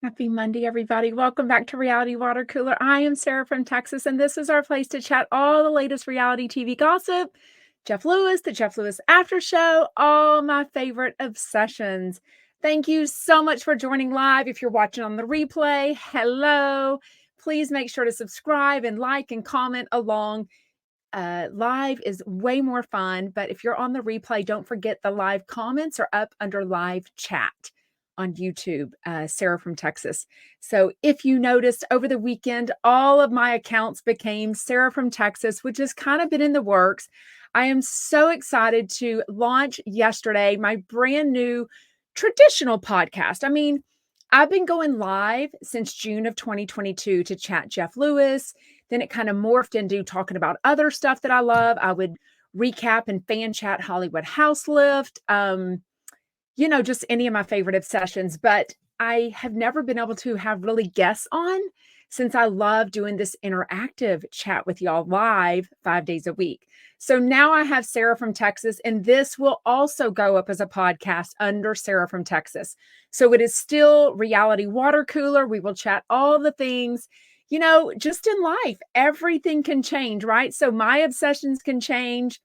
Happy Monday, everybody. Welcome back to Reality Water Cooler. I am Sarah from Texas, and this is our place to chat all the latest reality TV gossip. Jeff Lewis, the Jeff Lewis After Show, all my favorite obsessions. Thank you so much for joining live. If you're watching on the replay, hello. Please make sure to subscribe and like and comment along. Live is way more fun, but if you're on the replay, don't forget the live comments are up under live chat on YouTube, Sarah from Texas. So if you noticed over the weekend, all of my accounts became Sarah from Texas, which has kind of been in the works. I am so excited to launch yesterday my brand new traditional podcast. I mean, I've been going live since June of 2022 to chat Jeff Lewis. Then it kind of morphed into talking about other stuff that I love. I would recap and fan chat Hollywood House Lift. Just any of my favorite obsessions, but I have never been able to have really guests on since I love doing this interactive chat with y'all live 5 days a week. So now I have Sarah from Texas, and this will also go up as a podcast under Sarah from Texas. So it is still Reality Water Cooler. We will chat all the things, just in life, everything can change, right? So my obsessions can change.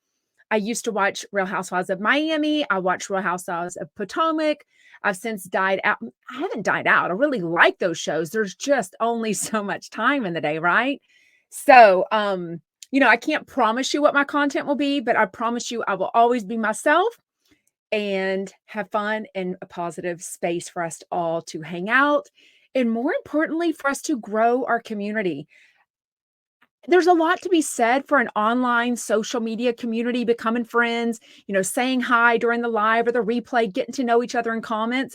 I used to watch Real Housewives of Miami. I watched Real Housewives of Potomac. I've since died out. I haven't died out. I really like those shows. There's just only so much time in the day, right? So, I can't promise you what my content will be, but I promise you I will always be myself and have fun and a positive space for us all to hang out. And more importantly, for us to grow our community. There's a lot to be said for an online social media community, becoming friends, saying hi during the live or the replay, getting to know each other in comments.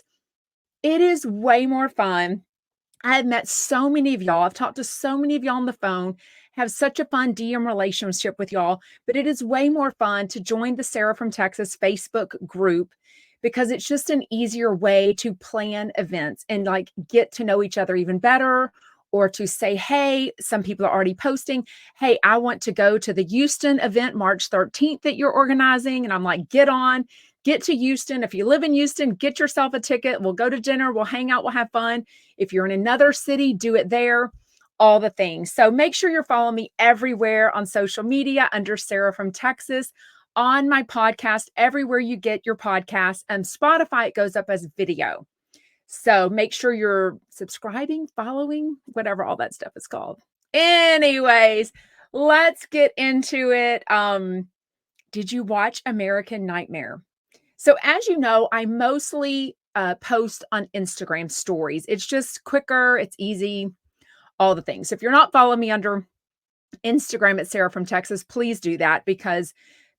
It is way more fun. I have met so many of y'all. I've talked to so many of y'all on the phone, have such a fun DM relationship with y'all, but it is way more fun to join the Sarah from Texas Facebook group because it's just an easier way to plan events and get to know each other even better, or to say, hey, some people are already posting, hey, I want to go to the Houston event March 13th that you're organizing. And I'm like, get to Houston. If you live in Houston, get yourself a ticket. We'll go to dinner. We'll hang out. We'll have fun. If you're in another city, do it there. All the things. So make sure you're following me everywhere on social media under Sarah from Texas, on my podcast, everywhere you get your podcast, and Spotify, it goes up as video. So make sure you're subscribing, following, whatever all that stuff is called. Anyways, let's get into it. Did you watch American Nightmare? So as you know, I mostly post on Instagram stories. It's just quicker, it's easy, all the things. So if you're not following me under Instagram at Sarah from Texas, please do that, because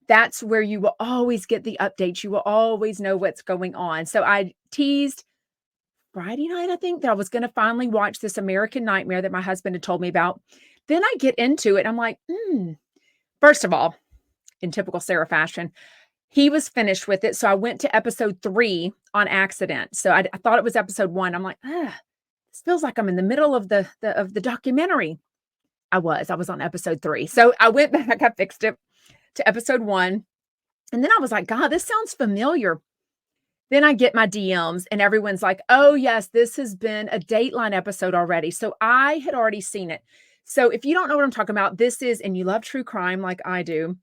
that's where you will always get the updates. You will always know what's going on. So I teased Friday night, I think, that I was going to finally watch this American Nightmare that my husband had told me about. Then I get into it. I'm like, First of all, in typical Sarah fashion, he was finished with it. So I went to episode 3 on accident. So I thought it was episode 1. I'm like, this feels like I'm in the middle of the documentary. I was on episode 3. So I went back, I fixed it to episode 1. And then I was like, God, this sounds familiar. Then I get my DMs and everyone's like, oh, yes, this has been a Dateline episode already. So I had already seen it. So if you don't know what I'm talking about, this is, and you love true crime like I do,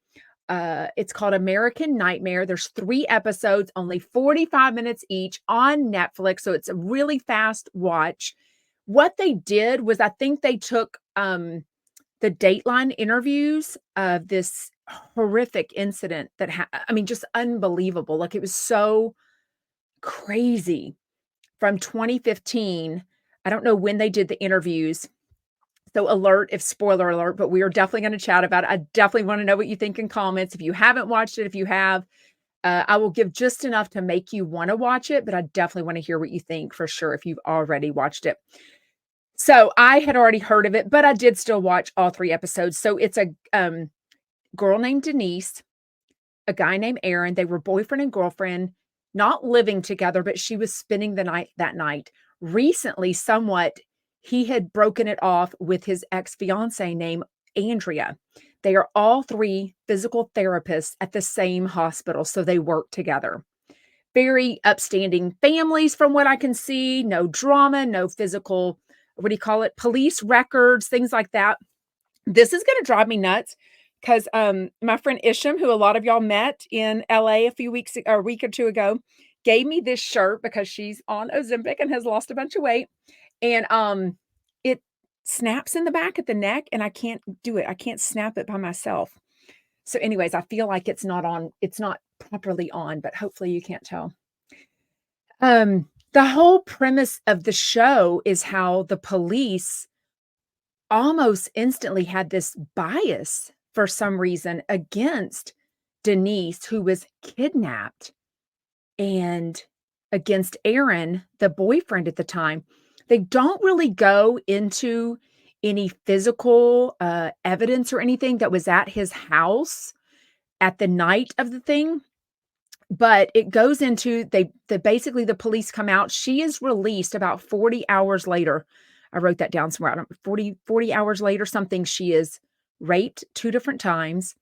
it's called American Nightmare. There's 3 episodes, only 45 minutes each on Netflix. So it's a really fast watch. What they did was, I think they took the Dateline interviews of this horrific incident that, just unbelievable. Like, it was so crazy, from 2015. I don't know when they did the interviews. So spoiler alert, but we are definitely going to chat about it. I definitely want to know what you think in comments. If you haven't watched it, if you have, I will give just enough to make you want to watch it, but I definitely want to hear what you think for sure if you've already watched it. So I had already heard of it, but I did still watch all 3 episodes. So it's a girl named Denise, a guy named Aaron. They were boyfriend and girlfriend, not living together, but she was spending the night that night. Recently, somewhat, he had broken it off with his ex-fiancée named Andrea. They are all 3 physical therapists at the same hospital, so they work together. very upstanding families from what I can see, no drama, no physical, what do you call it? Police records, things like that. This is gonna drive me nuts because my friend Isham, who a lot of y'all met in LA a few weeks or a week or 2 ago, gave me this shirt because she's on Ozempic and has lost a bunch of weight, and, it snaps in the back at the neck, and I can't do it. I can't snap it by myself. So anyways, I feel like it's not properly on, but hopefully you can't tell. The whole premise of the show is how the police almost instantly had this bias for some reason against Denise, who was kidnapped, and against Aaron, the boyfriend at the time. They don't really go into any physical evidence or anything that was at his house at the night of the thing. But it goes into basically the police come out. She is released about 40 hours later. I wrote that down somewhere. I don't 40 hours later, something. She is raped 2 different times.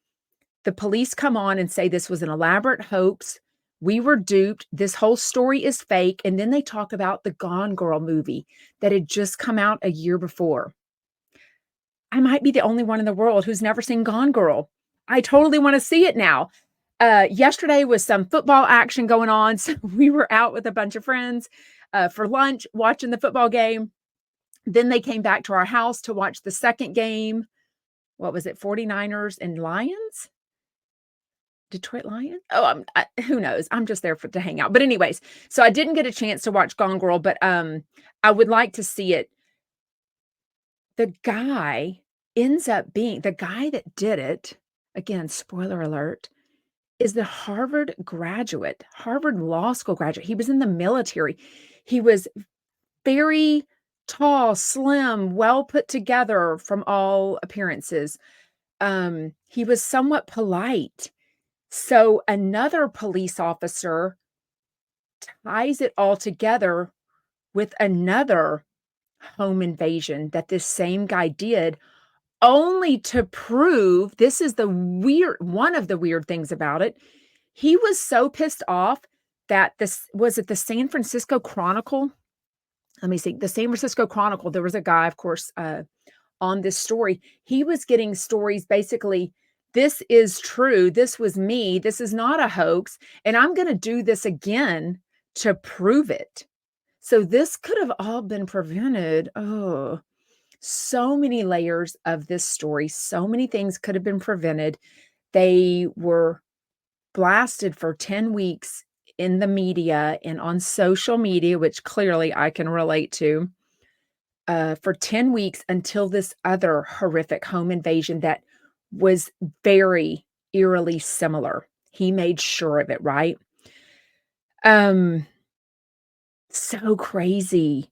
The police come on and say this was an elaborate hoax. We were duped. This whole story is fake. And then they talk about the Gone Girl movie that had just come out a year before. I might be the only one in the world who's never seen Gone Girl. I totally want to see it now. Yesterday was some football action going on. So we were out with a bunch of friends for lunch watching the football game. Then they came back to our house to watch the second game. What was it? 49ers and Lions? Detroit Lions? Oh, who knows? I'm just there to hang out. But anyways, so I didn't get a chance to watch Gone Girl, but I would like to see it. The guy ends up being the guy that did it. Again, spoiler alert, is the Harvard graduate, Harvard Law School graduate. He was in the military. He was very tall, slim, well put together from all appearances. He was somewhat polite. So another police officer ties it all together with another home invasion that this same guy did, only to prove this is the weird one of the weird things about it. He was so pissed off that this was it the San Francisco Chronicle? Let me see. The San Francisco Chronicle, there was a guy, of course, on this story. He was getting stories basically, this is true. This was me. This is not a hoax. And I'm going to do this again to prove it. So this could have all been prevented. Oh, so many layers of this story. So many things could have been prevented. They were blasted for 10 weeks in the media and on social media, which clearly I can relate to, for 10 weeks until this other horrific home invasion that was very eerily similar. He made sure of it, right? So crazy.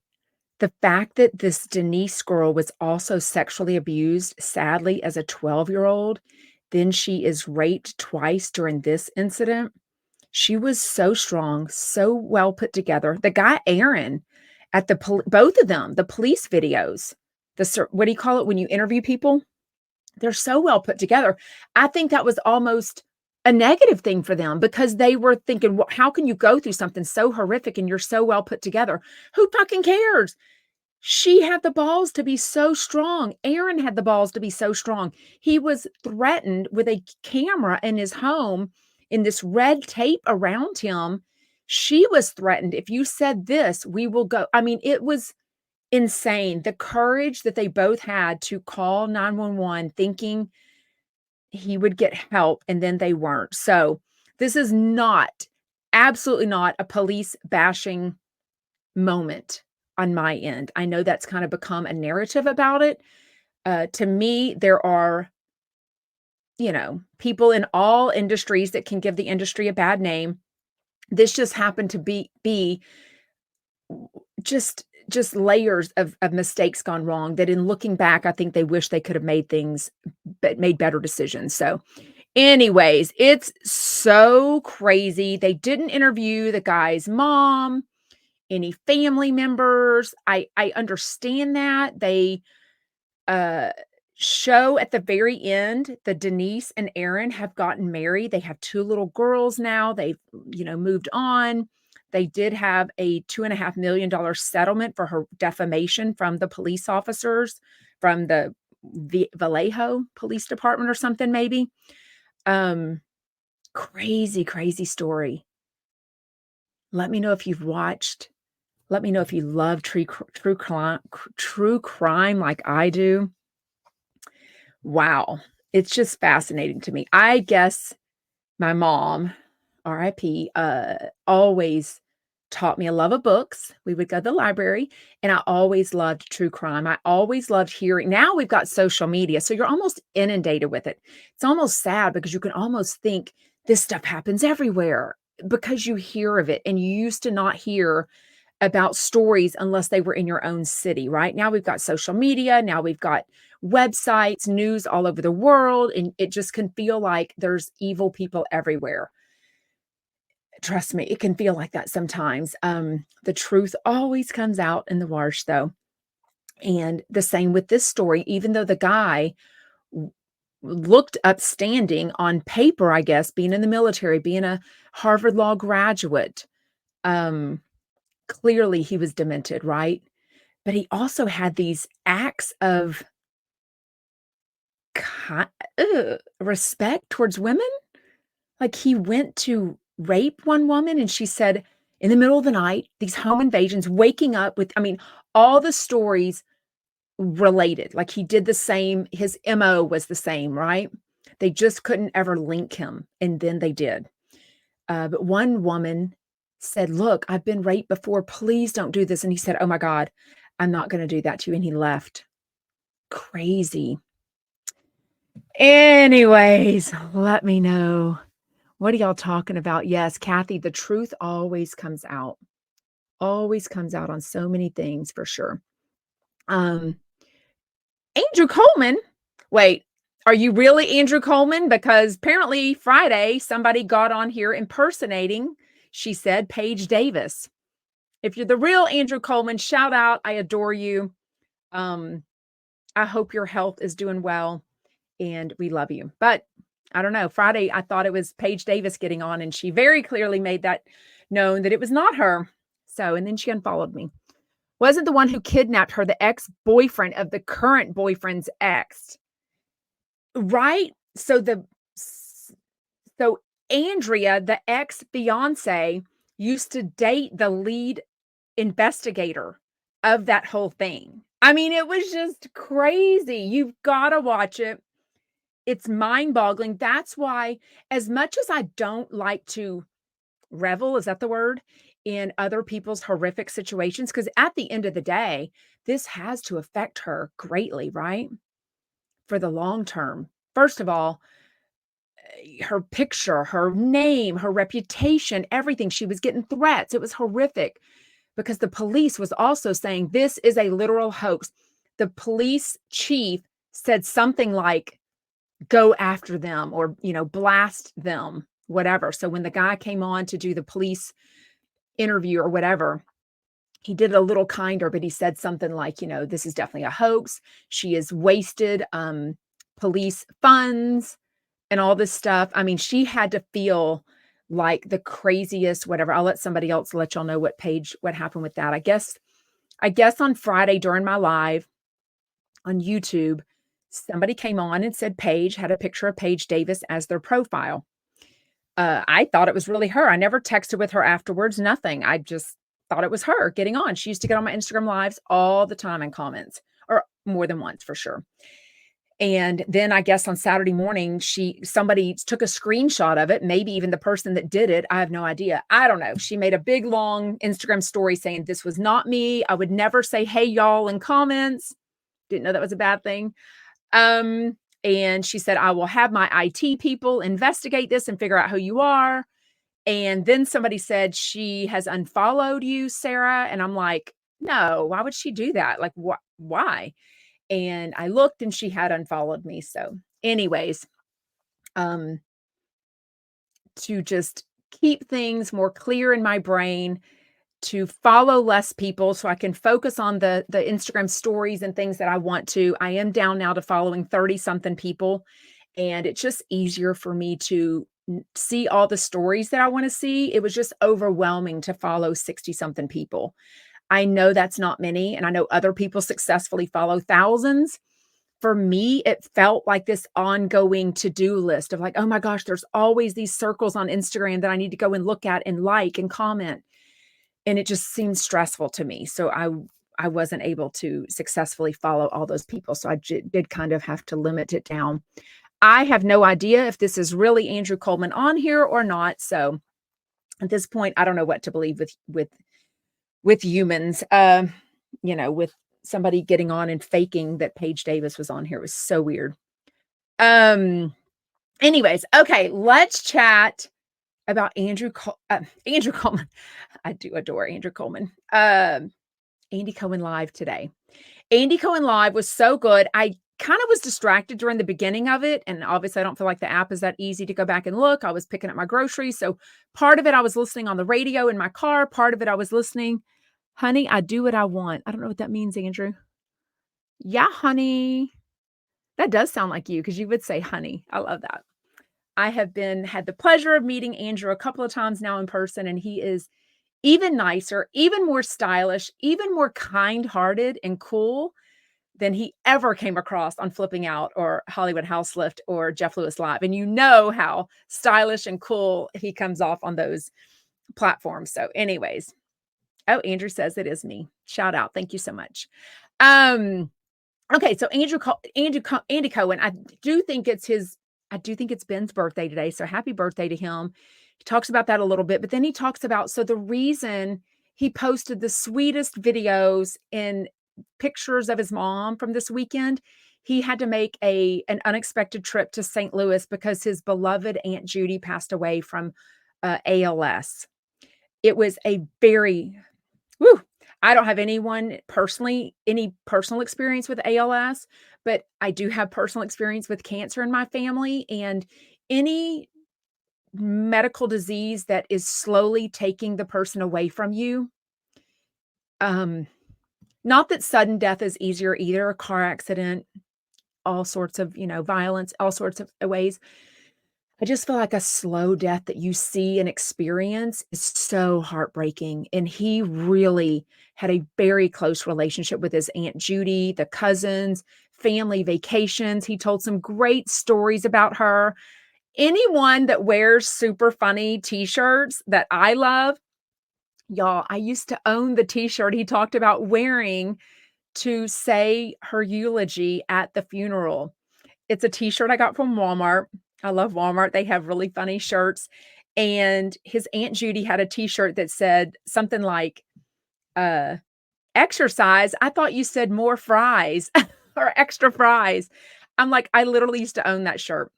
The fact that this Denise girl was also sexually abused, sadly, as a 12-year-old, then she is raped twice during this incident. She was so strong, so well put together. The guy, Aaron, at both of them, the police videos, what do you call it when you interview people? They're so well put together. I think that was almost a negative thing for them because they were thinking, well, how can you go through something so horrific and you're so well put together? Who fucking cares? She had the balls to be so strong. Aaron had the balls to be so strong. He was threatened with a camera in his home in this red tape around him. She was threatened. If you said this, we will go. I mean, it was insane. The courage that they both had to call 911 thinking he would get help, and then they weren't. So this is absolutely not a police bashing moment on my end. I know that's kind of become a narrative about it. To me, there are, people in all industries that can give the industry a bad name. This just happened to be just layers of mistakes gone wrong that in looking back, I think they wish they could have made better decisions. So anyways, it's so crazy. They didn't interview the guy's mom, any family members. I understand that. show at the very end that Denise and Aaron have gotten married. They have 2 little girls now. They've, moved on. They did have a $2.5 million settlement for her defamation from the police officers from the Vallejo Police Department or something maybe. Um, Crazy, crazy story. Let me know if you've watched. Let me know if you love true crime like I do. Wow. It's just fascinating to me. I guess my mom, RIP, always taught me a love of books. We would go to the library, and I always loved true crime. I always loved hearing. Now we've got social media, so you're almost inundated with it. It's almost sad because you can almost think this stuff happens everywhere because you hear of it, and you used to not hear about stories unless they were in your own city, right? Now we've got social media, now we've got websites, news all over the world, and it just can feel like there's evil people everywhere. Trust me, it can feel like that sometimes. The truth always comes out in the wash, though. And the same with this story, even though the guy w- looked upstanding on paper, I guess, being in the military, being a Harvard Law graduate, um, clearly he was demented, right? But he also had these acts of respect towards women. Like, he went to rape one woman, and she said in the middle of the night, these home invasions, waking up with, I mean, all the stories related. Like, he did the same, his MO was the same, right? They just couldn't ever link him, and then they did. But one woman said, "Look, I've been raped before. Please don't do this." And he said, "Oh my God, I'm not going to do that to you." And he left. Crazy. Anyways, let me know. What are y'all talking about? Yes, Kathy, the truth always comes out on so many things for sure. Um, Andrew Coleman. Wait, are you really Andrew Coleman? Because apparently Friday somebody got on here impersonating, she said, Paige Davis. If you're the real Andrew Coleman, shout out. I adore you. Um, I hope your health is doing well and we love you. But I don't know. Friday, I thought it was Paige Davis getting on, and she very clearly made that known that it was not her. So, and then she unfollowed me. Wasn't the one who kidnapped her the ex-boyfriend of the current boyfriend's ex? Right? So Andrea, the ex-fiance, used to date the lead investigator of that whole thing. I mean, it was just crazy. You've got to watch it. It's mind-boggling. That's why, as much as I don't like to revel, is that the word? In other people's horrific situations, because at the end of the day, this has to affect her greatly, right? For the long term. First of all, her picture, her name, her reputation, everything. She was getting threats. It was horrific because the police was also saying this is a literal hoax. The police chief said something like, go after them or, blast them, whatever. So when the guy came on to do the police interview or whatever, he did a little kinder, but he said something like, this is definitely a hoax. She has wasted police funds and all this stuff. I mean, she had to feel like the craziest, whatever. I'll let somebody else let y'all know what happened with that. I guess on Friday during my live on YouTube, somebody came on and said Paige had a picture of Paige Davis as their profile. I thought it was really her. I never texted with her afterwards, nothing. I just thought it was her getting on. She used to get on my Instagram lives all the time in comments, or more than once for sure. And then I guess on Saturday morning, somebody took a screenshot of it, maybe even the person that did it. I have no idea. I don't know. She made a big long Instagram story saying this was not me. I would never say, hey, y'all in comments. Didn't know that was a bad thing. And she said, I will have my IT people investigate this and figure out who you are. And then somebody said she has unfollowed you, Sarah. And I'm like, no, why would she do that? Like, why? And I looked and she had unfollowed me. So anyways, to just keep things more clear in my brain, to follow less people so I can focus on the Instagram stories and things that I want to. I am down now to following 30 something people, and it's just easier for me to see all the stories that I want to see. It was just overwhelming to follow 60 something people. I know that's not many, and I know other people successfully follow thousands. For me, it felt like this ongoing to-do list of like, oh my gosh, there's always these circles on Instagram that I need to go and look at and like and comment. And it just seems stressful to me. So I wasn't able to successfully follow all those people. So I did kind of have to limit it down. I have no idea if this is really Andrew Coleman on here or not. So at this point, I don't know what to believe with humans. With somebody getting on and faking that Paige Davis was on here. It was so weird. Anyways, okay, let's chat about Andrew Coleman. I do adore Andrew Coleman. Andy Cohen Live today. Andy Cohen Live was so good. I kind of was distracted during the beginning of it. And obviously, I don't feel like the app is that easy to go back and look. I was picking up my groceries. So part of it, I was listening on the radio in my car. Part of it, I was listening. Honey, I do what I want. I don't know what that means, Andrew. Yeah, honey. That does sound like you because you would say honey. I love that. I have had the pleasure of meeting Andrew a couple of times now in person, and he is even nicer, even more stylish, even more kind-hearted and cool than he ever came across on Flipping Out or Hollywood House Lift or Jeff Lewis Live. And you know how stylish and cool he comes off on those platforms. So anyways, oh, Andrew says it is me. Shout out. Thank you so much. Okay, so Andy Cohen, I do think it's Ben's birthday today. So happy birthday to him. He talks about that a little bit, but then he talks about, so the reason he posted the sweetest videos and pictures of his mom from this weekend, he had to make an unexpected trip to St. Louis because his beloved Aunt Judy passed away from ALS. It was a very, I don't have any personal experience with ALS, but I do have personal experience with cancer in my family, and any medical disease that is slowly taking the person away from you. Not that sudden death is easier either, a car accident, all sorts of, violence, all sorts of ways. I just feel like a slow death that you see and experience is so heartbreaking. And he really had a very close relationship with his Aunt Judy, the cousins, family vacations. He told some great stories about her. Anyone that wears super funny t-shirts that I love, y'all, I used to own the t-shirt he talked about wearing to say her eulogy at the funeral. It's a t-shirt I got from Walmart. I love Walmart. They have really funny shirts. And his Aunt Judy had a t-shirt that said something like, exercise. I thought you said more fries or extra fries. I'm like, I literally used to own that shirt.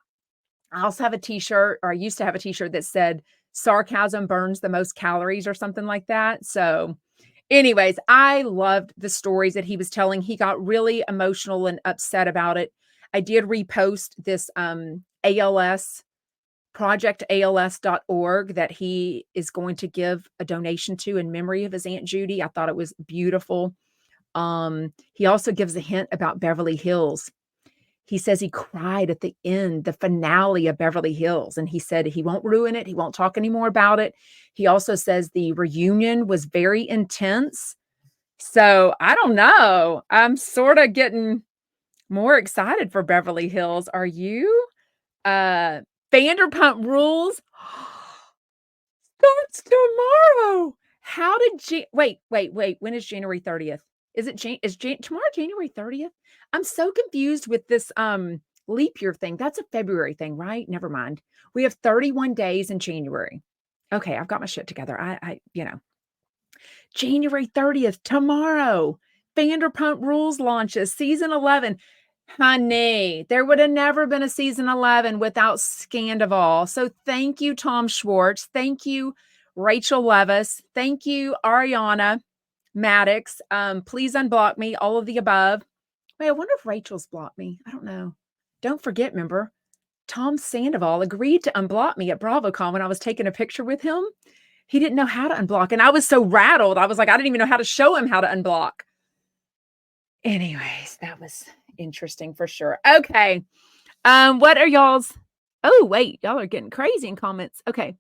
I also have a t-shirt, or I used to have a t-shirt that said sarcasm burns the most calories or something like that. So anyways, I loved the stories that he was telling. He got really emotional and upset about it. I did repost this ALS projectals.org that he is going to give a donation to in memory of his Aunt Judy. I thought it was beautiful. He also gives a hint about Beverly Hills. He says he cried at the end, the finale of Beverly Hills, and he said he won't ruin it. He won't talk anymore about it. He also says the reunion was very intense. So I don't know. I'm sort of getting more excited for Beverly Hills. Are you? Vanderpump Rules starts tomorrow. How did wait. When is January 30th? Is tomorrow January 30th? I'm so confused with this leap year thing. That's a February thing, right? Never mind. We have 31 days in January. Okay, I've got my shit together. January 30th, tomorrow. Vanderpump Rules launches season 11. Honey, there would have never been a season 11 without Scandival. So thank you, Tom Schwartz. Thank you, Rachel Leviss. Thank you, Ariana Maddox. Please unblock me, all of the above. Wait, I wonder if Rachel's blocked me. I don't know. Don't forget, remember, Tom Sandoval agreed to unblock me at BravoCon when I was taking a picture with him. He didn't know how to unblock, and I was so rattled. I was like, I didn't even know how to show him how to unblock. Anyways, that was interesting for sure. Okay. What are y'all's Oh, wait, y'all are getting crazy in comments. Okay.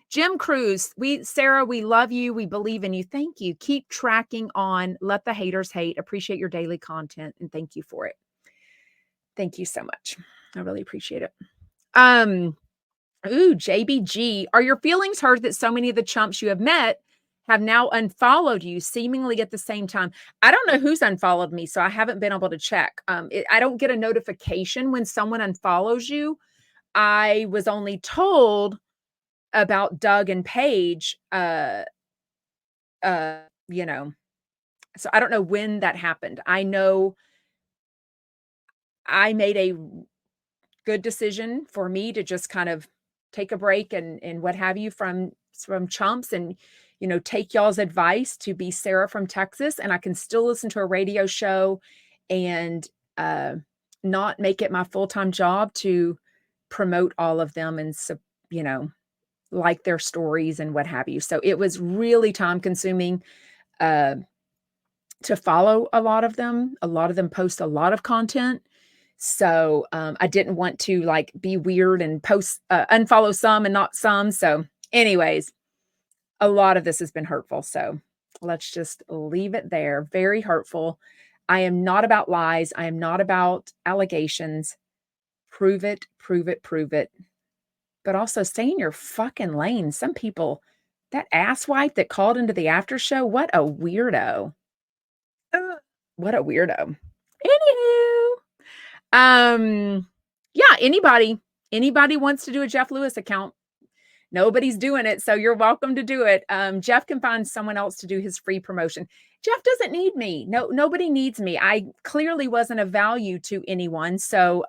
Jim Cruz, Sarah, we love you. We believe in you. Thank you. Keep tracking on. Let the haters hate. Appreciate your daily content and thank you for it. Thank you so much. I really appreciate it. JBG, are your feelings hurt that so many of the chumps you have met have now unfollowed you seemingly at the same time? I don't know who's unfollowed me, so I haven't been able to check. I don't get a notification when someone unfollows you. I was only told about Doug and Paige, you know, so I don't know when that happened. I know I made a good decision for me to just kind of take a break and what have you from chumps and take y'all's advice to be Sarah from Texas, and I can still listen to a radio show and not make it my full-time job to promote all of them and like their stories and what have you. So it was really time consuming to follow a lot of them. A lot of them post a lot of content. So I didn't want to like be weird and post unfollow some and not some. So anyways, a lot of this has been hurtful. So let's just leave it there. Very hurtful. I am not about lies. I am not about allegations. Prove it, prove it, prove it. But also stay in your fucking lane. Some people, that asswipe that called into the after show, what a weirdo. What a weirdo. Anywho. Yeah, anybody wants to do a Jeff Lewis account. Nobody's doing it, so you're welcome to do it. Jeff can find someone else to do his free promotion. Jeff doesn't need me. No, nobody needs me. I clearly wasn't of value to anyone. So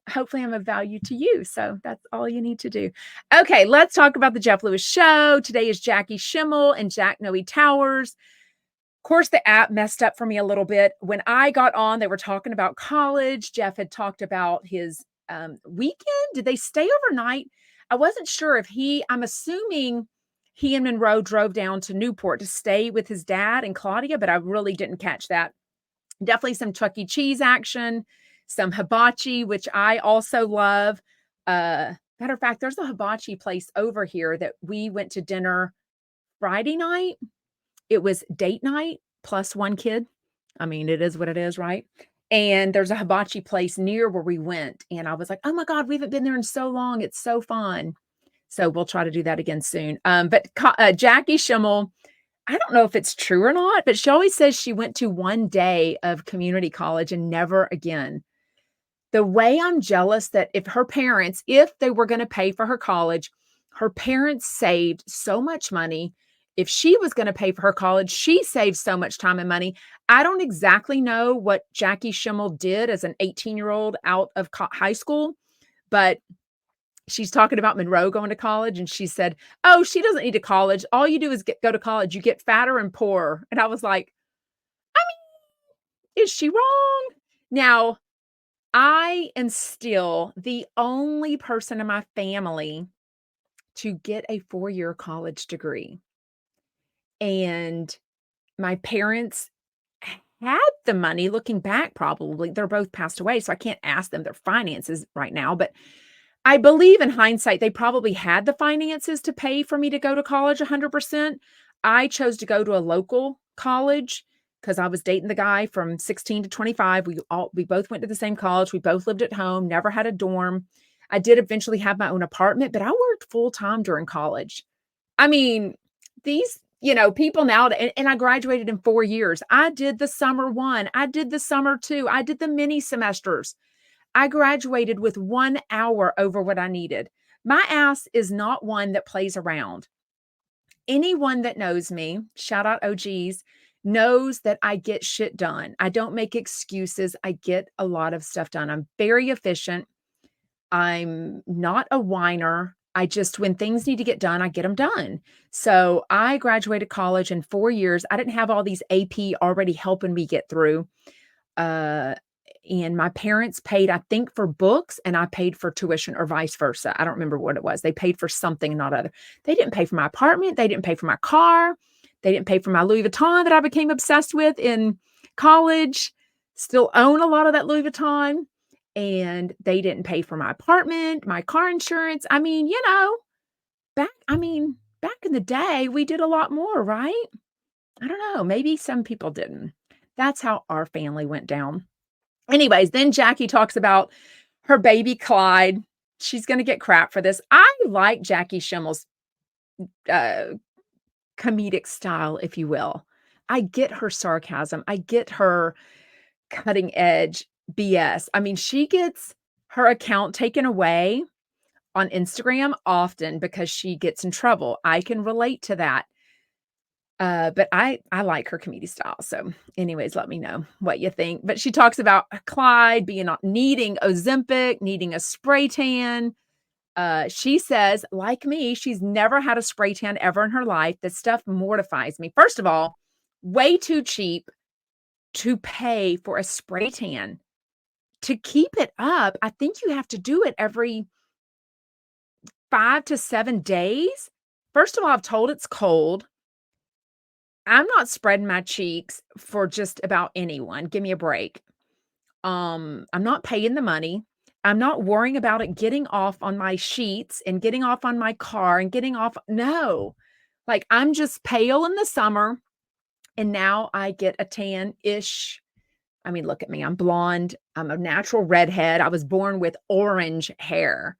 hopefully I'm of value to you. So that's all you need to do. Okay, let's talk about the Jeff Lewis show. Today is Jackie Schimmel and Jack Noe Towers. Of course, the app messed up for me a little bit. When I got on, they were talking about college. Jeff had talked about his weekend. Did they stay overnight? I wasn't sure if I'm assuming he and Monroe drove down to Newport to stay with his dad and Claudia, but I really didn't catch that. Definitely some Chuck E. Cheese action, some hibachi, which I also love. Matter of fact, there's a hibachi place over here that we went to dinner Friday night. It was date night plus one kid. I mean, it is what it is, right? And there's a hibachi place near where we went. And I was like, oh my God, we haven't been there in so long. It's so fun. So we'll try to do that again soon. But Jackie Schimmel, I don't know if it's true or not, but she always says she went to one day of community college and never again. The way I'm jealous that if they were going to pay for her college, her parents saved so much money. If she was going to pay for her college, she saved so much time and money. I don't exactly know what Jackie Schimmel did as an 18-year-old out of high school, but she's talking about Monroe going to college. And she said, oh, she doesn't need to college. All you do is go to college. You get fatter and poorer. And I was like, I mean, is she wrong? Now, I am still the only person in my family to get a 4-year college degree. And my parents had the money. Looking back, probably they're both passed away, so I can't ask them their finances right now, but I believe in hindsight, they probably had the finances to pay for me to go to college 100%. I chose to go to a local college because I was dating the guy from 16 to 25. We both went to the same college. We both lived at home, never had a dorm. I did eventually have my own apartment, but I worked full time during college. I mean, these people now, and I graduated in 4 years. I did the summer one. I did the summer two. I did the mini semesters. I graduated with 1 hour over what I needed. My ass is not one that plays around. Anyone that knows me, shout out OGs, knows that I get shit done. I don't make excuses. I get a lot of stuff done. I'm very efficient. I'm not a whiner. When things need to get done, I get them done. So I graduated college in 4 years. I didn't have all these AP already helping me get through. and my parents paid, I think, for books, and I paid for tuition or vice versa. I don't remember what it was. They paid for something, not other. They didn't pay for my apartment. They didn't pay for my car. They didn't pay for my Louis Vuitton that I became obsessed with in college. Still own a lot of that Louis Vuitton. And they didn't pay for my apartment, my car insurance. I mean, back in the day, we did a lot more, right? I don't know. Maybe some people didn't. That's how our family went down. Anyways, then Jackie talks about her baby Clyde. She's going to get crap for this. I like Jackie Schimmel's uh, comedic style, if you will. I get her sarcasm. I get her cutting edge BS. I mean, she gets her account taken away on Instagram often because she gets in trouble. I can relate to that. But I like her comedy style. So anyways, let me know what you think. But she talks about Clyde needing Ozempic, needing a spray tan. She says, like me, she's never had a spray tan ever in her life. This stuff mortifies me. First of all, way too cheap to pay for a spray tan. To keep it up, I think you have to do it every 5 to 7 days. First of all, I've told it's cold. I'm not spreading my cheeks for just about anyone. Give me a break. I'm not paying the money. I'm not worrying about it getting off on my sheets and getting off on my car and getting off. No, like I'm just pale in the summer and now I get a tan-ish. I mean, look at me. I'm blonde. I'm a natural redhead. I was born with orange hair.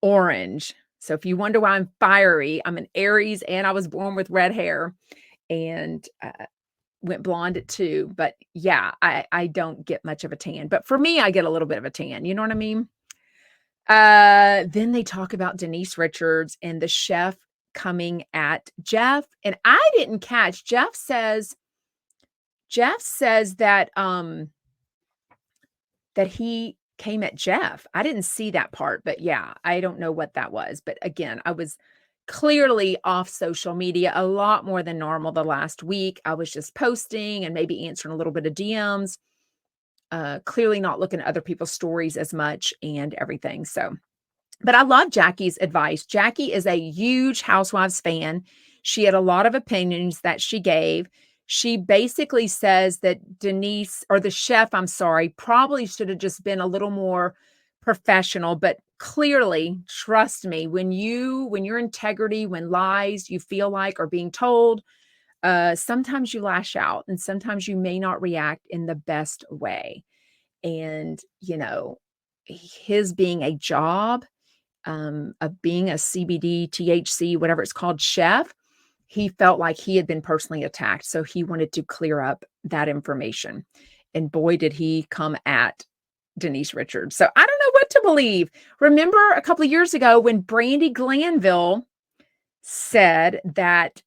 Orange. So if you wonder why I'm fiery, I'm an Aries and I was born with red hair. And went blonde at 2. But yeah, I don't get much of a tan. But for me, I get a little bit of a tan. You know what I mean? Then they talk about Denise Richards and the chef coming at Jeff. And I didn't catch. Jeff says that that he came at Jeff. I didn't see that part, but yeah, I don't know what that was. But again, I was clearly off social media a lot more than normal the last week. I was just posting and maybe answering a little bit of DMs, clearly not looking at other people's stories as much and everything. So, but I love Jackie's advice. Jackie is a huge Housewives fan. She had a lot of opinions that she gave. She basically says that Denise, or the chef, I'm sorry, probably should have just been a little more professional, but clearly, trust me, when your integrity, when lies you feel like are being told, sometimes you lash out and sometimes you may not react in the best way. And, his being a job, of being a CBD, THC, whatever it's called, chef, he felt like he had been personally attacked. So he wanted to clear up that information. And boy, did he come at Denise Richards. So I don't know what to believe. Remember a couple of years ago when Brandi Glanville said that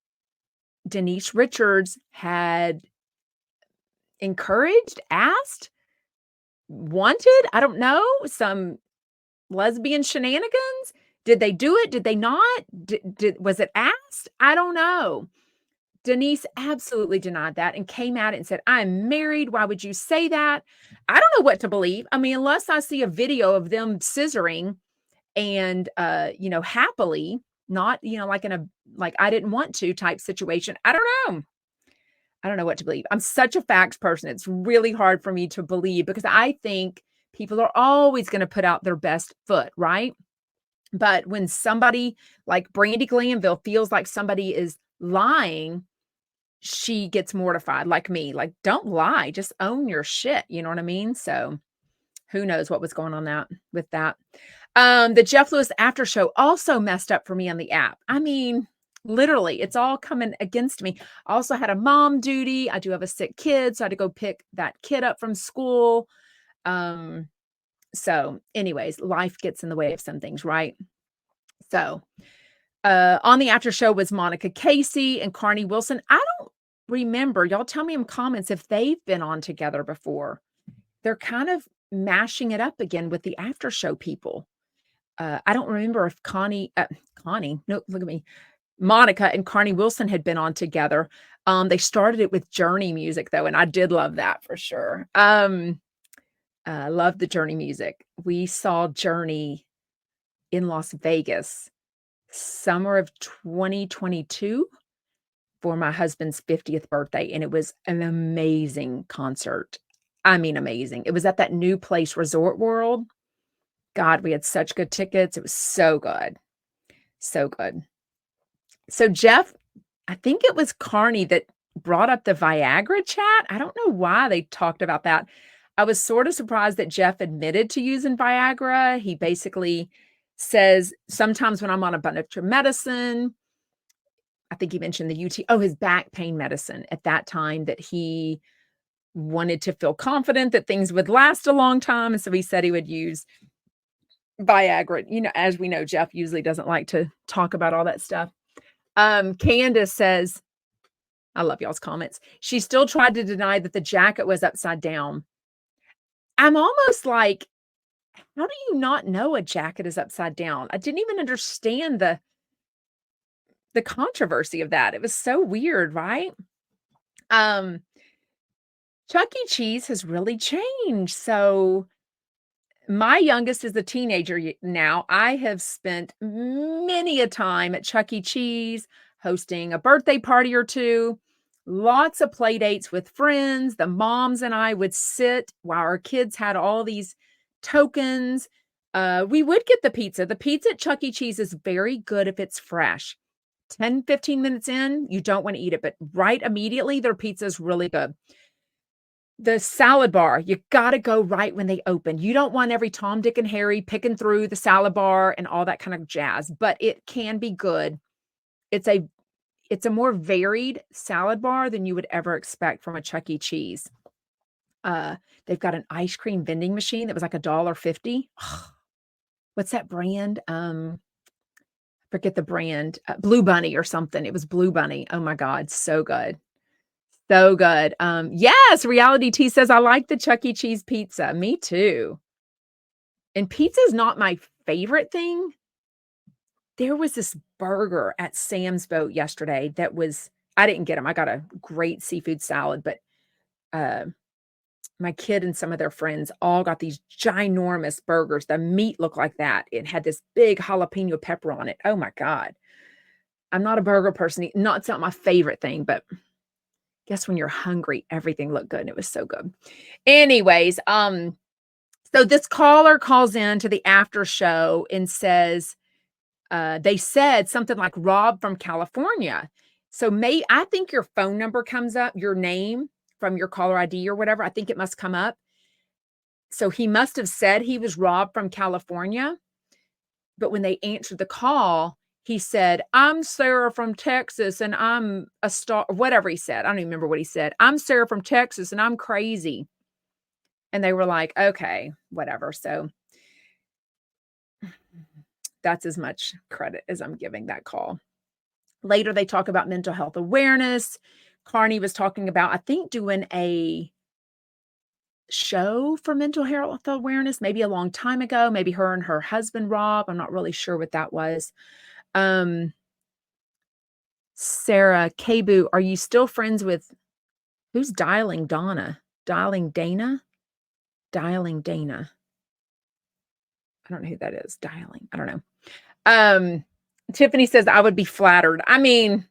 Denise Richards had encouraged, asked, wanted, I don't know, some lesbian shenanigans? Did they do it? Did they not? Was it asked? I don't know. Denise absolutely denied that and came at it and said, I'm married. Why would you say that? I don't know what to believe. I mean, unless I see a video of them scissoring and, happily, not, like I didn't want to type situation. I don't know. I don't know what to believe. I'm such a facts person. It's really hard for me to believe because I think people are always going to put out their best foot, right? But when somebody like Brandi Glanville feels like somebody is lying, she gets mortified like me. Like, don't lie, just own your shit. You know what I mean? So who knows what was going on with that. The Jeff Lewis after show also messed up for me on the app. I mean, literally, it's all coming against me. I also had a mom duty. I do have a sick kid, so I had to go pick that kid up from school. So anyways, life gets in the way of some things, right? So on the after show was Monica Casey and Carney Wilson. I don't remember. Y'all tell me in comments if they've been on together before. They're kind of mashing it up again with the after show people. I don't remember if no, look at me. Monica and Carney Wilson had been on together. They started it with Journey music though, and I did love that for sure. Love the Journey music. We saw Journey in Las Vegas summer of 2022 for my husband's 50th birthday, and it was an amazing concert. I mean, amazing. It was at that new place, Resort World. God, we had such good tickets. It was so good. So good. So, Jeff, I think it was Carney that brought up the Viagra chat. I don't know why they talked about that. I was sort of surprised that Jeff admitted to using Viagra. He basically says sometimes when I'm on a bunch of medicine, I think he mentioned the his back pain medicine at that time, that he wanted to feel confident that things would last a long time. And so he said he would use Viagra. As we know, Jeff usually doesn't like to talk about all that stuff. Candace says, I love y'all's comments. She still tried to deny that the jacket was upside down. I'm almost like, how do you not know a jacket is upside down? I didn't even understand the controversy of that. It was so weird, right? Chuck E. Cheese has really changed. So my youngest is a teenager now. I have spent many a time at Chuck E. Cheese, hosting a birthday party or two, lots of play dates with friends. The moms and I would sit while our kids had all these tokens. We would get the pizza. The pizza at Chuck E. Cheese is very good if it's fresh. 10, 15 minutes in, you don't want to eat it, but right immediately, their pizza is really good. The salad bar, you gotta go right when they open. You don't want every Tom, Dick, and Harry picking through the salad bar and all that kind of jazz, but it can be good. It's a more varied salad bar than you would ever expect from a Chuck E. Cheese. They've got an ice cream vending machine that was like $1.50. What's that brand? Forget the brand. Blue Bunny or something. It was Blue Bunny. Oh my God, so good. So good. Yes, Reality T says, I like the Chuck E. Cheese pizza. Me too. And pizza is not my favorite thing. There was this burger at Sam's Boat yesterday that was, I didn't get them. I got a great seafood salad, but my kid and some of their friends all got these ginormous burgers. The meat looked like that. It had this big jalapeno pepper on it. Oh my God. I'm not a burger person. It's not my favorite thing, but guess when you're hungry, everything looked good and it was so good. Anyways, so this caller calls in to the after show and says, they said something like Rob from California. So I think your phone number comes up, your name from your caller ID or whatever. I think it must come up. So he must have said he was Rob from California. But when they answered the call, he said, I'm Sarah from Texas and I'm a star, whatever he said. I don't even remember what he said. I'm Sarah from Texas and I'm crazy. And they were like, okay, whatever. So that's as much credit as I'm giving that call. Later, they talk about mental health awareness. Carney was talking about, I think, doing a show for mental health awareness, maybe a long time ago, maybe her and her husband, Rob. I'm not really sure what that was. Sarah, Kabu, are you still friends with, who's dialing Donna? Dialing Dana? Dialing Dana. I don't know who that is. Dialing. I don't know. Tiffany says, I would be flattered. I mean,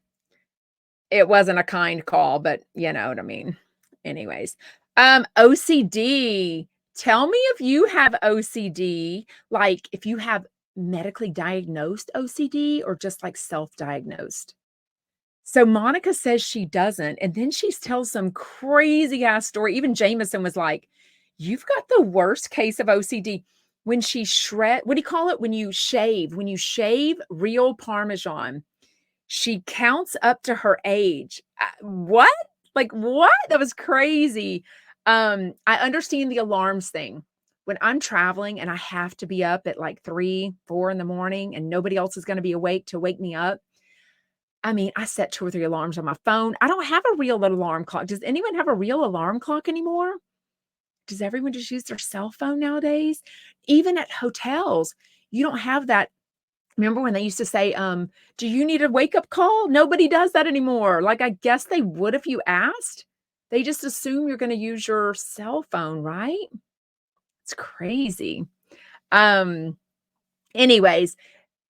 it wasn't a kind call, but you know what I mean. Anyways, OCD. Tell me if you have OCD, like if you have medically diagnosed OCD or just like self-diagnosed. So Monica says she doesn't. And then she tells some crazy ass story. Even Jameson was like, you've got the worst case of OCD. When she what do you call it? When you shave real Parmesan, she counts up to her age. What? Like what? That was crazy. I understand the alarms thing. When I'm traveling and I have to be up at like 3, 4 in the morning and nobody else is going to be awake to wake me up. I mean, I set 2 or 3 alarms on my phone. I don't have a real alarm clock. Does anyone have a real alarm clock anymore? Does everyone just use their cell phone nowadays? Even at hotels, you don't have that. Remember when they used to say, do you need a wake-up call? Nobody does that anymore. Like, I guess they would if you asked. They just assume you're going to use your cell phone, right? It's crazy. Um, anyways,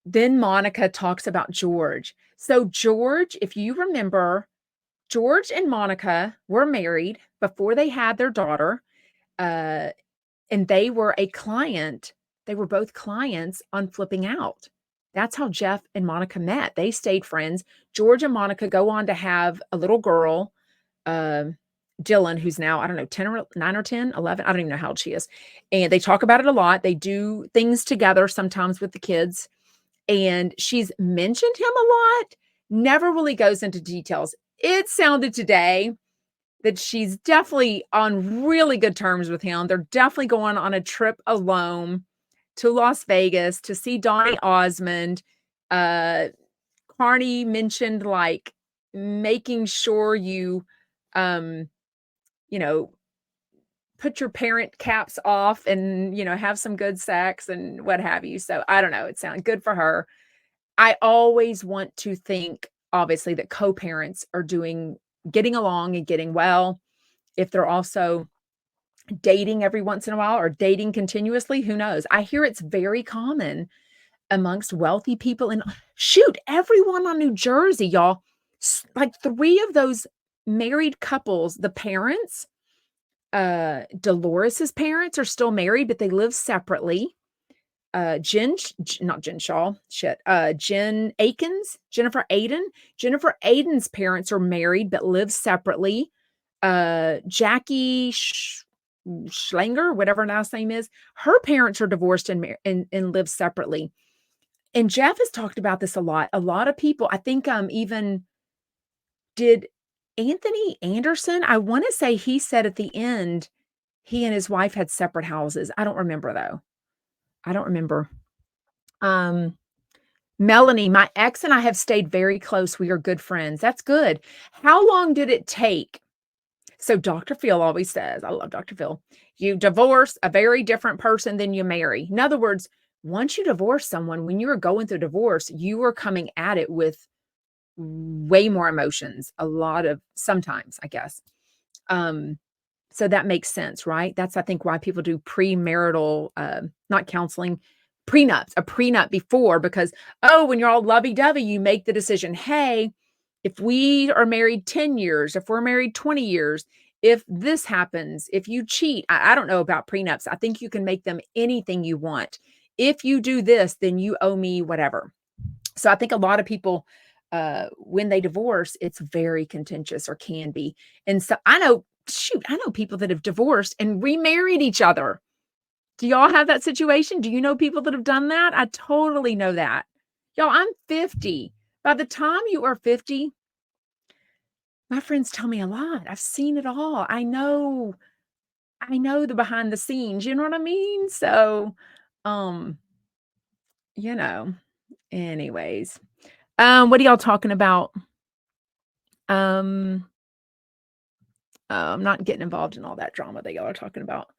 then Monica talks about George. So George, if you remember, George and Monica were married before they had their daughter, uh, and they were a client. They were both clients on Flipping Out. That's how Jeff and Monica met. They stayed friends. George and Monica go on to have a little girl, um, Dylan, who's now, I don't know, 10 or 9 or 10, 11. I don't even know how old she is. And they talk about it a lot. They do things together sometimes with the kids. And she's mentioned him a lot, never really goes into details. It sounded today that she's definitely on really good terms with him. They're definitely going on a trip alone to Las Vegas to see Donny Osmond. Uh, Carney mentioned like making sure um, you know, put your parent caps off and, have some good sex and what have you. So I don't know. It sounds good for her. I always want to think, obviously, that co-parents are getting along and getting well. If they're also dating every once in a while or dating continuously, who knows? I hear it's very common amongst wealthy people. And shoot, everyone on New Jersey, y'all, like 3 of those married couples, the parents, Dolores's parents are still married, but they live separately. Not Jen Shaw, Jen Akins, Jennifer Aiden's parents are married but live separately. Jackie Schlanger, whatever her last name is, her parents are divorced and live separately. And Jeff has talked about this a lot. A lot of people, I think, even did Anthony Anderson, I want to say he said at the end, he and his wife had separate houses. I don't remember though. I don't remember. Melanie, my ex and I have stayed very close. We are good friends. That's good. How long did it take? So Dr. Phil always says, I love Dr. Phil, you divorce a very different person than you marry. In other words, once you divorce someone, when you are going through divorce, you are coming at it with way more emotions, sometimes, I guess. So that makes sense, right? That's, I think, why people do premarital, not counseling, a prenup before, because, when you're all lovey-dovey, you make the decision, hey, if we are married 10 years, if we're married 20 years, if this happens, if you cheat, I don't know about prenups. I think you can make them anything you want. If you do this, then you owe me whatever. So I think a lot of people, when they divorce, it's very contentious or can be. And so I know people that have divorced and remarried each other. Do y'all have that situation? Do you know people that have done that? I totally know that. Y'all, I'm 50. By the time you are 50, my friends tell me a lot. I've seen it all. I know the behind the scenes, you know what I mean? So, um, you know, anyways. What are y'all talking about? I'm not getting involved in all that drama that y'all are talking about.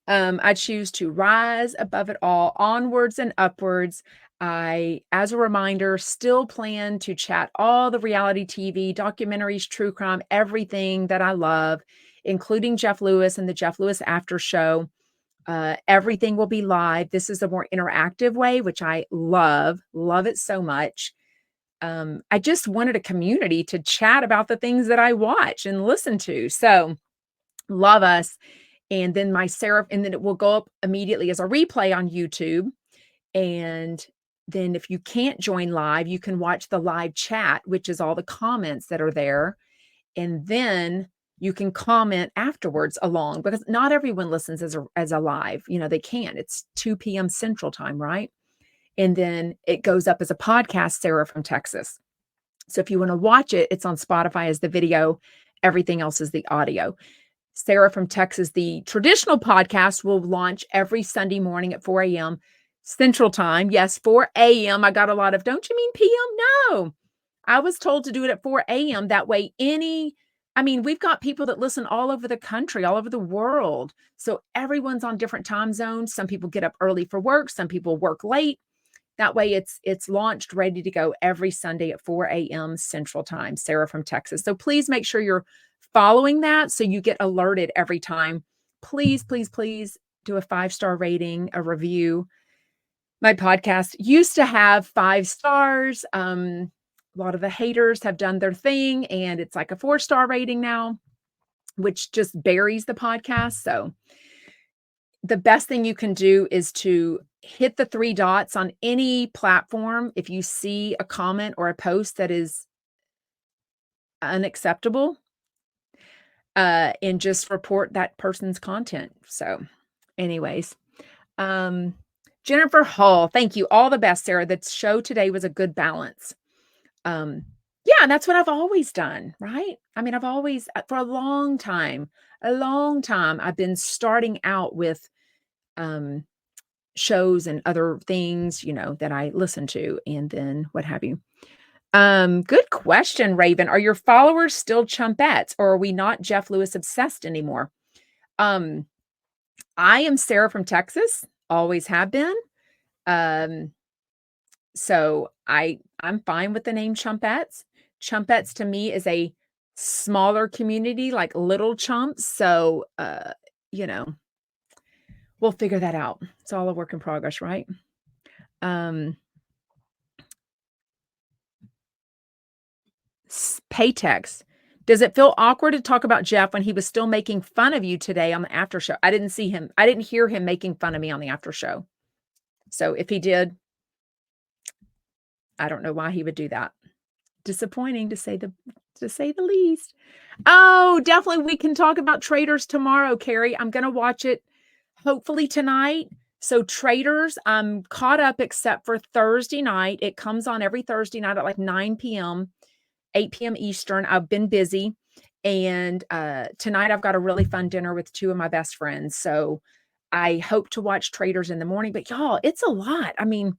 I choose to rise above it all, onwards and upwards. I, as a reminder, still plan to chat all the reality TV, documentaries, true crime, everything that I love, including Jeff Lewis and the Jeff Lewis After Show. Everything will be live. This is a more interactive way, which I love it so much. I just wanted a community to chat about the things that I watch and listen to. So love us. And then and then it will go up immediately as a replay on YouTube. And then if you can't join live, you can watch the live chat, which is all the comments that are there. And then you can comment afterwards along, because not everyone listens as a live, they can't. It's 2 p.m. Central Time, right? And then it goes up as a podcast, Sarah from Texas. So if you want to watch it, it's on Spotify as the video. Everything else is the audio. Sarah from Texas, the traditional podcast, will launch every Sunday morning at 4 a.m. Central Time. Yes, 4 a.m. I got a lot of, don't you mean p.m.? No, I was told to do it at 4 a.m. That way, we've got people that listen all over the country, all over the world. So everyone's on different time zones. Some people get up early for work. Some people work late. That way it's launched, ready to go every Sunday at 4 a.m. Central Time, Sarah from Texas. So please make sure you're following that so you get alerted every time. Please, please, please do a 5-star rating, a review. My podcast used to have 5 stars. A lot of the haters have done their thing, and it's like a 4-star rating now, which just buries the podcast. So the best thing you can do is to hit the 3 dots on any platform. If you see a comment or a post that is unacceptable, and just report that person's content. So anyways, Jennifer Hall, thank you. All the best, Sarah. The show today was a good balance. Yeah, and that's what I've always done, right? I mean, I've always, for a long time, I've been starting out with shows and other things, that I listen to, and then what have you. Good question, Raven. Are your followers still chumpettes, or are we not Jeff Lewis obsessed anymore? I am Sarah from Texas, always have been. So I'm fine with the name chumpettes. Chumpettes to me is a smaller community, like little chumps. So, we'll figure that out. It's all a work in progress, right? Paytex. Does it feel awkward to talk about Jeff when he was still making fun of you today on the after show? I didn't hear him making fun of me on the after show. So if he did, I don't know why he would do that. Disappointing to say the least. Oh, definitely we can talk about Traitors tomorrow, Carrie. I'm going to watch it hopefully tonight. So Traitors, I'm caught up except for Thursday night. It comes on every Thursday night at like 9 p.m., 8 p.m. Eastern. I've been busy. And tonight I've got a really fun dinner with 2 of my best friends. So I hope to watch Traitors in the morning. But y'all, it's a lot. I mean,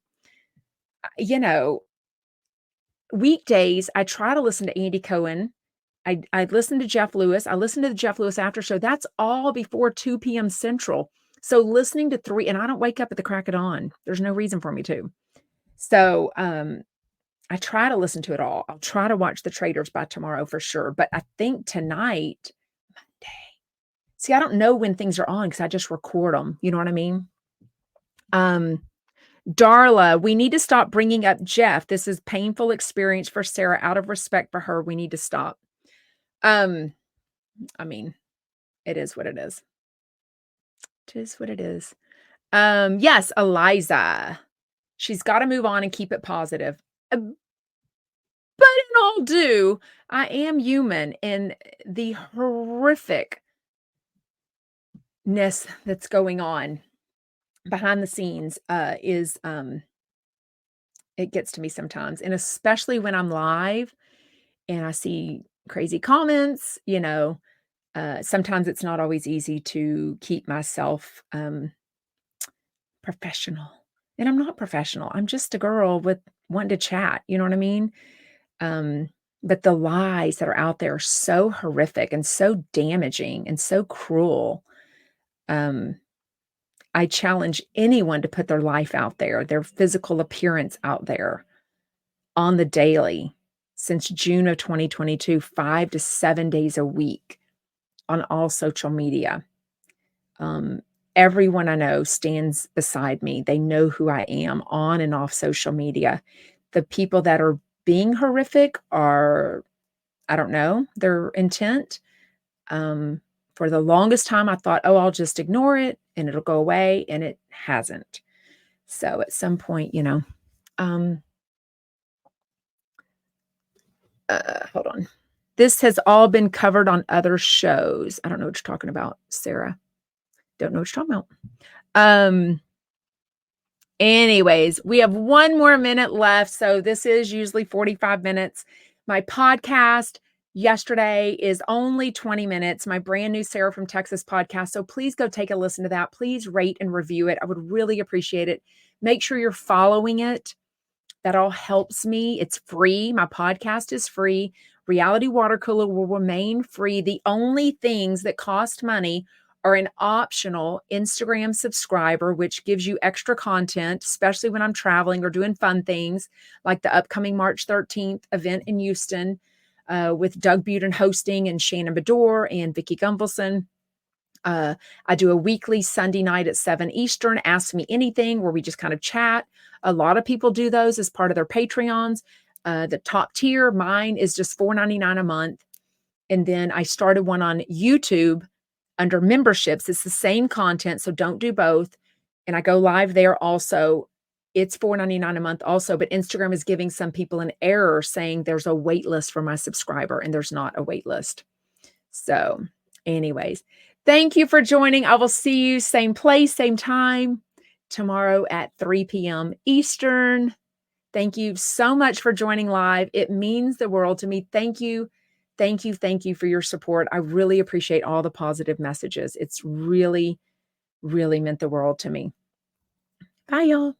weekdays, I try to listen to Andy Cohen. I listen to Jeff Lewis. I listen to the Jeff Lewis after show. That's all before 2 p.m. Central. So listening to 3, and I don't wake up at the crack of dawn. There's no reason for me to. So I try to listen to it all. I'll try to watch the Traitors by tomorrow for sure. But I think tonight, Monday. See, I don't know when things are on because I just record them. You know what I mean? Darla, we need to stop bringing up Jeff. This is painful experience for Sarah. Out of respect for her, we need to stop. I mean, it is what it is. It is what it is. Yes, Eliza. She's got to move on and keep it positive. But in all due, I am human, and the horrificness that's going on behind the scenes is it gets to me sometimes, and especially when I'm live and I see crazy comments, sometimes it's not always easy to keep myself professional. And I'm not professional. I'm just a girl with wanting to chat. You know what I mean? But the lies that are out there are so horrific and so damaging and so cruel. I challenge anyone to put their life out there, their physical appearance out there on the daily since June of 2022, 5 to 7 days a week on all social media. Everyone I know stands beside me. They know who I am on and off social media. The people that are being horrific are, I don't know, their intent. For the longest time, I thought, oh, I'll just ignore it and it'll go away, and it hasn't. So at some point, hold on. This has all been covered on other shows. I don't know what you're talking about, Sarah. Don't know what you're talking about. Anyways, we have 1 more minute left. So this is usually 45 minutes. My podcast yesterday is only 20 minutes, my brand new Sarah from Texas podcast. So please go take a listen to that. Please rate and review it. I would really appreciate it. Make sure you're following it. That all helps me. It's free. My podcast is free. Reality Water Cooler will remain free. The only things that cost money are an optional Instagram subscriber, which gives you extra content, especially when I'm traveling or doing fun things like the upcoming March 13th event in Houston with Doug Buden hosting and Shannon Bedore and Vicki Gunvalson. I do a weekly Sunday night at 7 Eastern, Ask Me Anything, where we just kind of chat. A lot of people do those as part of their Patreons. The top tier, mine is just $4.99 a month. And then I started one on YouTube under memberships. It's the same content, so don't do both. And I go live there also. It's $4.99 a month also, but Instagram is giving some people an error saying there's a wait list for my subscriber, and there's not a wait list. So, anyways, thank you for joining. I will see you same place, same time tomorrow at 3 p.m. Eastern. Thank you so much for joining live. It means the world to me. Thank you. Thank you. Thank you for your support. I really appreciate all the positive messages. It's really, really meant the world to me. Bye, y'all.